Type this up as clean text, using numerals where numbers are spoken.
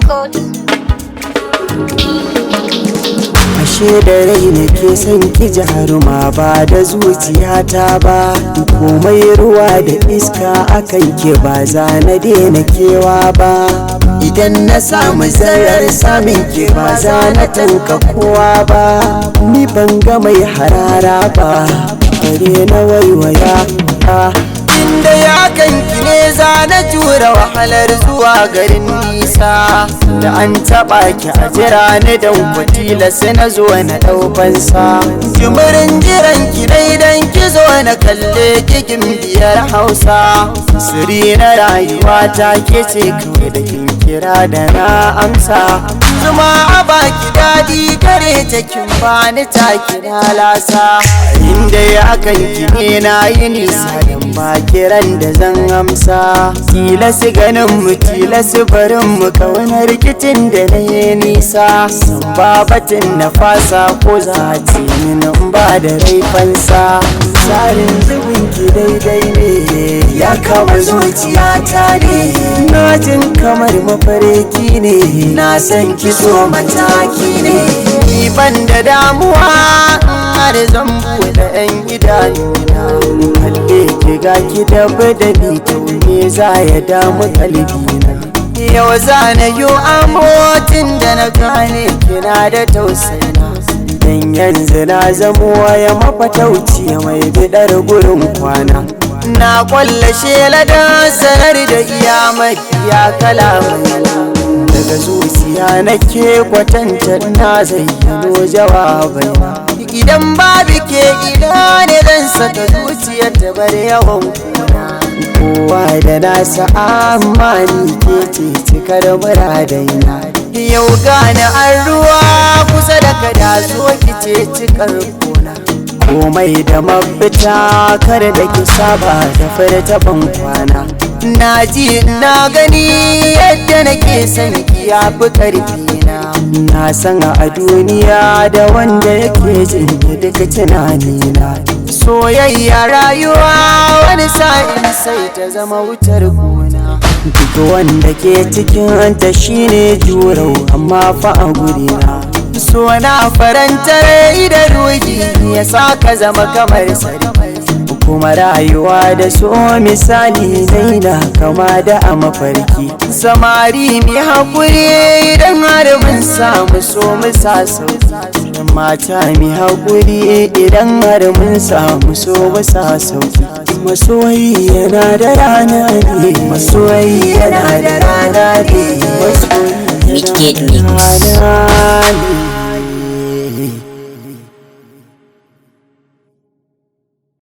Records. Ashe da rai nake son ki jaruma ba da zuciyata ba, komai ruwa da iska akan ki ba za na daina kewa ba. Idan na samu zarar samun ki ba za na tanka kowa ba. Ni ban ga mai harara ba, bare na waiwaya ba. Inda ya kanki ne za na jura wahalar zuwa garin nisa. Da an taɓa ki a jira ni don kwatila sai na zo na ɗaukansa. Jimirin jiran ki dai don ki zo na kalle kikin biyar Hausa. Siri na rayuwa ta ke ce kawai da kin kira da na amsa. Zuma a baki daɗi kare ta kin bani ta kira lasa. Inda ya kanki ne na yi nisa don ba kiran da zan amsa. Tilasu ganin mu tilasu barin mu kauna rikicin da na yi nisa. Babatin na fasa ko za a ce min ba da raifansa. Tsarin zubin ki daidai ne ya kama zuciyata ne. Na jin kamar mafarki ne, na san ki so mataki ne. Ni ban da damuwa har zan buɗe 'yan idanuna. Kalle ki ga ki dafa da ni to me za ya damu kalbina. Yau za na yi amotin da na gane kina da tausayina. Dan yanzu na zamo waya mafatauci mai bidar gurin kwana. Na kwalla shela da sanar da iyamai ya kalamai. Daga zuciya nake kwatanta na zayyano jawabai. Idan babu ke ina ne zan saka zuciyar ta bar yawan kuna. Kowa da nasa amma ni ke ce cikar muradaina. Yau gane an ruwa kusa da kada zo ki ce cikar kona. Komai da mafita kar da ki saba da furta ban kwana. Na ji na gani yadda nake son ki ya fi ƙarfina. Na san a duniya da wanda yake jin duka tunanina. Soyayya rayuwa wani sa'in sai ta zama wutar gona. Duk wanda ke cikin ta shine jurau amma fa a gurina. So na faranta rai da ruhi ya sa ka zama kamar sarki. Kuma rayuwa da so misali daina kama da a mafarki. Samari mi haƙuri idan har mun samu so mu sa sauki. Mata mi haƙuri idan har mun samu so mu sa sauki. Masoyi yana da rana ne, masoyi yana da rana ne, masoyi yana da rana.